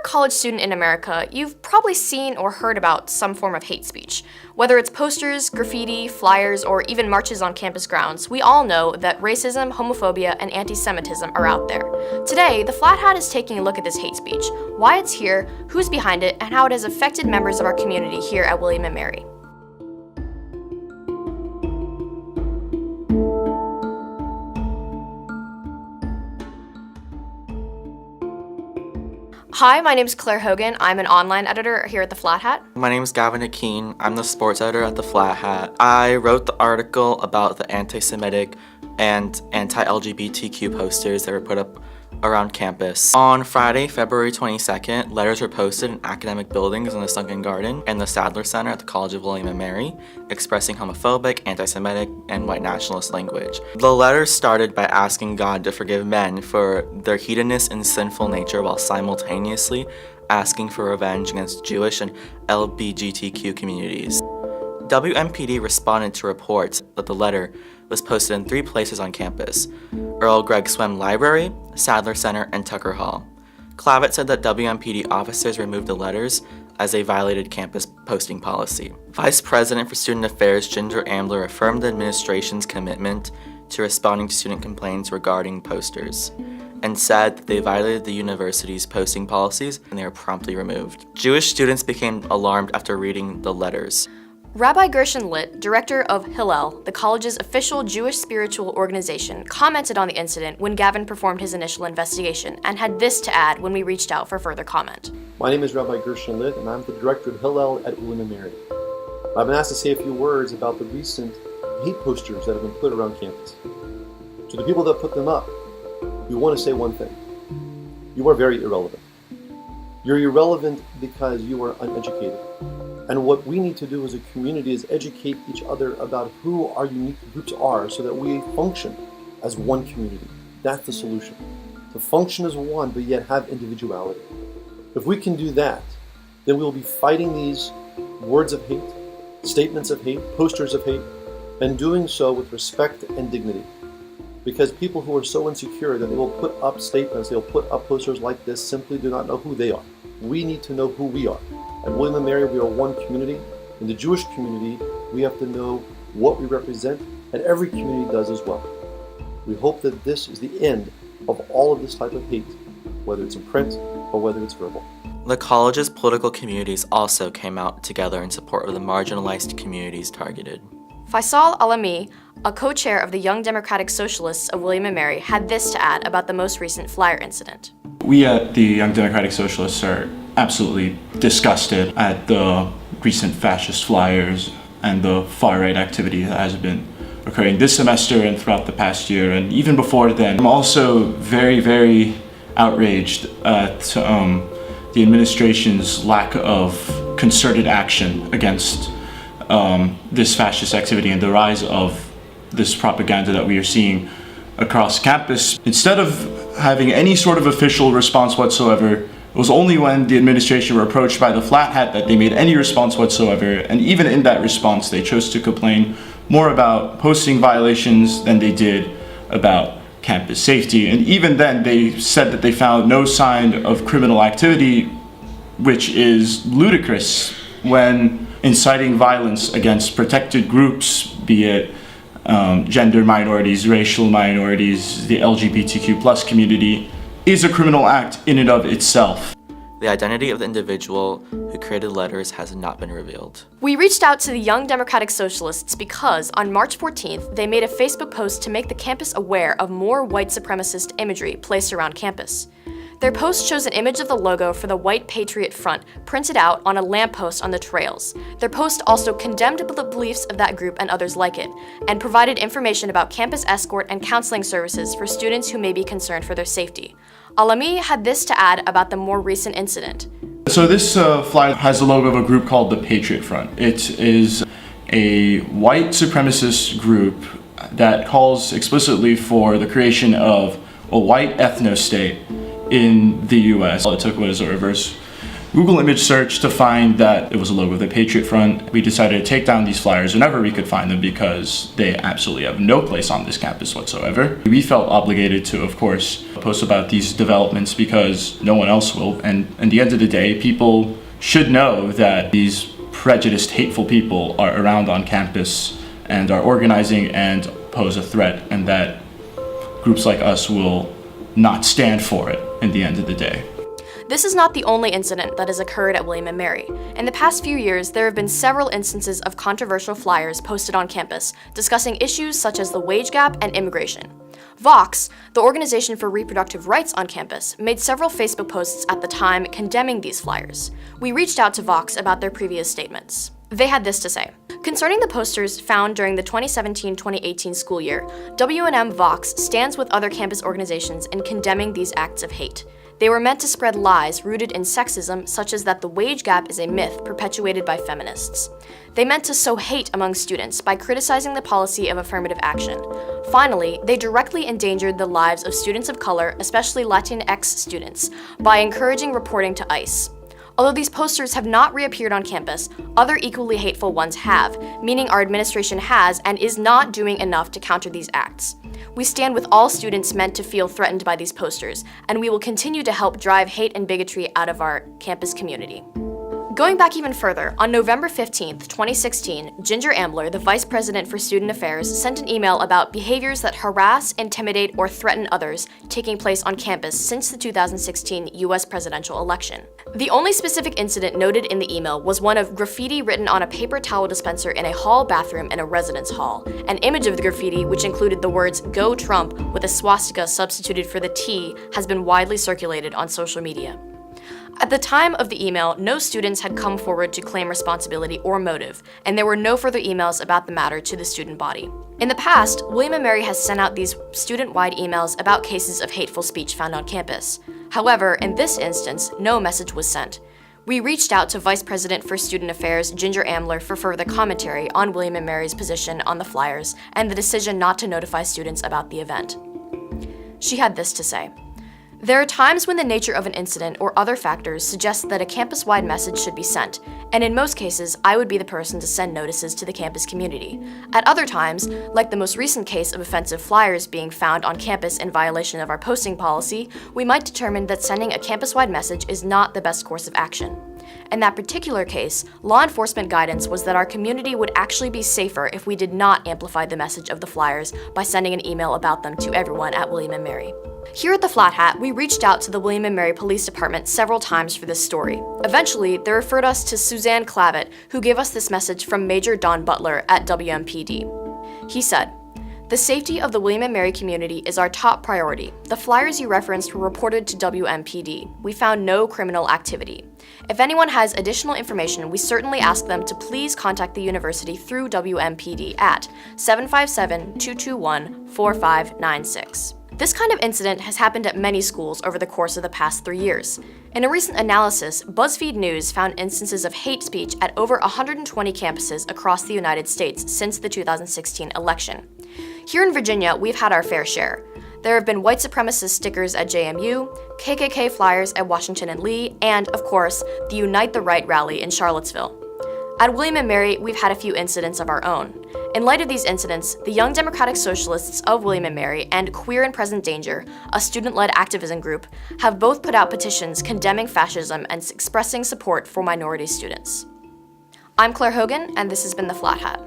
college student in America, you've probably seen or heard about some form of hate speech. Whether it's posters, graffiti, flyers, or even marches on campus grounds, we all know that racism, homophobia, and anti-Semitism are out there. Today, the Flat Hat is taking a look at this hate speech, why it's here, who's behind it, and how it has affected members of our community here at William & Mary. Hi, my name is Claire Hogan. I'm an online editor here at the Flat Hat. My name is Gavin Akeen. I'm the sports editor at the Flat Hat. I wrote the article about the anti-Semitic and anti-LGBTQ posters that were put up around campus. On Friday, February 22nd, letters were posted in academic buildings in the Sunken Garden and the Sadler Center at the College of William & Mary, expressing homophobic, anti-Semitic, and white nationalist language. The letters started by asking God to forgive men for their hedonist and sinful nature while simultaneously asking for revenge against Jewish and LGBTQ communities. WMPD responded to reports that the letter was posted in 3 places on campus: Earl Gregg Swem Library, Sadler Center, and Tucker Hall. Clavitt said that WMPD officers removed the letters as they violated campus posting policy. Vice President for Student Affairs Ginger Ambler affirmed the administration's commitment to responding to student complaints regarding posters, and said that they violated the university's posting policies and they were promptly removed. Jewish students became alarmed after reading the letters. Rabbi Gershon Litt, director of Hillel, the college's official Jewish spiritual organization, commented on the incident when Gavin performed his initial investigation and had this to add when we reached out for further comment. My name is Rabbi Gershon Litt, and I'm the director of Hillel at William & Mary. I've been asked to say a few words about the recent hate posters that have been put around campus. To the people that put them up, we want to say one thing. You are very irrelevant. You're irrelevant because you are uneducated. And what we need to do as a community is educate each other about who our unique groups are so that we function as one community. That's the solution. To function as one, but yet have individuality. If we can do that, then we'll be fighting these words of hate, statements of hate, posters of hate, and doing so with respect and dignity. Because people who are so insecure that they will put up statements, they'll put up posters like this, simply do not know who they are. We need to know who we are. At William & Mary, we are one community. In the Jewish community, we have to know what we represent, and every community does as well. We hope that this is the end of all of this type of hate, whether it's in print or whether it's verbal. The college's political communities also came out together in support of the marginalized communities targeted. Faisal Alami, a co-chair of the Young Democratic Socialists of William & Mary, had this to add about the most recent flyer incident. We at the Young Democratic Socialists are absolutely disgusted at the recent fascist flyers and the far-right activity that has been occurring this semester and throughout the past year, and even before then. I'm also very, very outraged at the administration's lack of concerted action against this fascist activity and the rise of this propaganda that we are seeing across campus. Instead of having any sort of official response whatsoever, it was only when the administration were approached by the Flat Hat that they made any response whatsoever, and even in that response they chose to complain more about posting violations than they did about campus safety. And even then they said that they found no sign of criminal activity, which is ludicrous when inciting violence against protected groups, be it gender minorities, racial minorities, the LGBTQ+ community, is a criminal act in and of itself. The identity of the individual who created letters has not been revealed. We reached out to the Young Democratic Socialists because on March 14th, they made a Facebook post to make the campus aware of more white supremacist imagery placed around campus. Their post shows an image of the logo for the white Patriot Front printed out on a lamppost on the trails. Their post also condemned the beliefs of that group and others like it, and provided information about campus escort and counseling services for students who may be concerned for their safety. Alami had this to add about the more recent incident. So this flyer has the logo of a group called the Patriot Front. It is a white supremacist group that calls explicitly for the creation of a white ethno-state in the US. All it took was a reverse Google image search to find that it was a logo of the Patriot Front. We decided to take down these flyers whenever we could find them because they absolutely have no place on this campus whatsoever. We felt obligated to, of course, post about these developments because no one else will. And at the end of the day, people should know that these prejudiced, hateful people are around on campus and are organizing and pose a threat, and that groups like us will not stand for it in the end of the day. This is not the only incident that has occurred at William & Mary. In the past few years, there have been several instances of controversial flyers posted on campus discussing issues such as the wage gap and immigration. Vox, the Organization for Reproductive Rights on campus, made several Facebook posts at the time condemning these flyers. We reached out to Vox about their previous statements. They had this to say. Concerning the posters found during the 2017-2018 school year, W&M Vox stands with other campus organizations in condemning these acts of hate. They were meant to spread lies rooted in sexism, such as that the wage gap is a myth perpetuated by feminists. They meant to sow hate among students by criticizing the policy of affirmative action. Finally, they directly endangered the lives of students of color, especially Latinx students, by encouraging reporting to ICE. Although these posters have not reappeared on campus, other equally hateful ones have, meaning our administration has and is not doing enough to counter these acts. We stand with all students meant to feel threatened by these posters, and we will continue to help drive hate and bigotry out of our campus community. Going back even further, on November 15, 2016, Ginger Ambler, the Vice President for Student Affairs, sent an email about behaviors that harass, intimidate, or threaten others taking place on campus since the 2016 US presidential election. The only specific incident noted in the email was one of graffiti written on a paper towel dispenser in a hall bathroom in a residence hall. An image of the graffiti, which included the words "Go Trump" with a swastika substituted for the T, has been widely circulated on social media. At the time of the email, no students had come forward to claim responsibility or motive, and there were no further emails about the matter to the student body. In the past, William & Mary has sent out these student-wide emails about cases of hateful speech found on campus. However, in this instance, no message was sent. We reached out to Vice President for Student Affairs Ginger Ambler for further commentary on William & Mary's position on the flyers and the decision not to notify students about the event. She had this to say. There are times when the nature of an incident or other factors suggest that a campus-wide message should be sent, and in most cases, I would be the person to send notices to the campus community. At other times, like the most recent case of offensive flyers being found on campus in violation of our posting policy, we might determine that sending a campus-wide message is not the best course of action. In that particular case, law enforcement guidance was that our community would actually be safer if we did not amplify the message of the flyers by sending an email about them to everyone at William & Mary. Here at the Flat Hat, we reached out to the William & Mary Police Department several times for this story. Eventually, they referred us to Suzanne Clavitt, who gave us this message from Major Don Butler at WMPD. He said, "The safety of the William & Mary community is our top priority. The flyers you referenced were reported to WMPD. We found no criminal activity. If anyone has additional information, we certainly ask them to please contact the university through WMPD at 757-221-4596. This kind of incident has happened at many schools over the course of the past 3 years. In a recent analysis, BuzzFeed News found instances of hate speech at over 120 campuses across the United States since the 2016 election. Here in Virginia, we've had our fair share. There have been white supremacist stickers at JMU, KKK flyers at Washington and Lee, and, of course, the Unite the Right rally in Charlottesville. At William & Mary, we've had a few incidents of our own. In light of these incidents, the Young Democratic Socialists of William & Mary and Queer and Present Danger, a student-led activism group, have both put out petitions condemning fascism and expressing support for minority students. I'm Claire Hogan, and this has been The Flat Hat.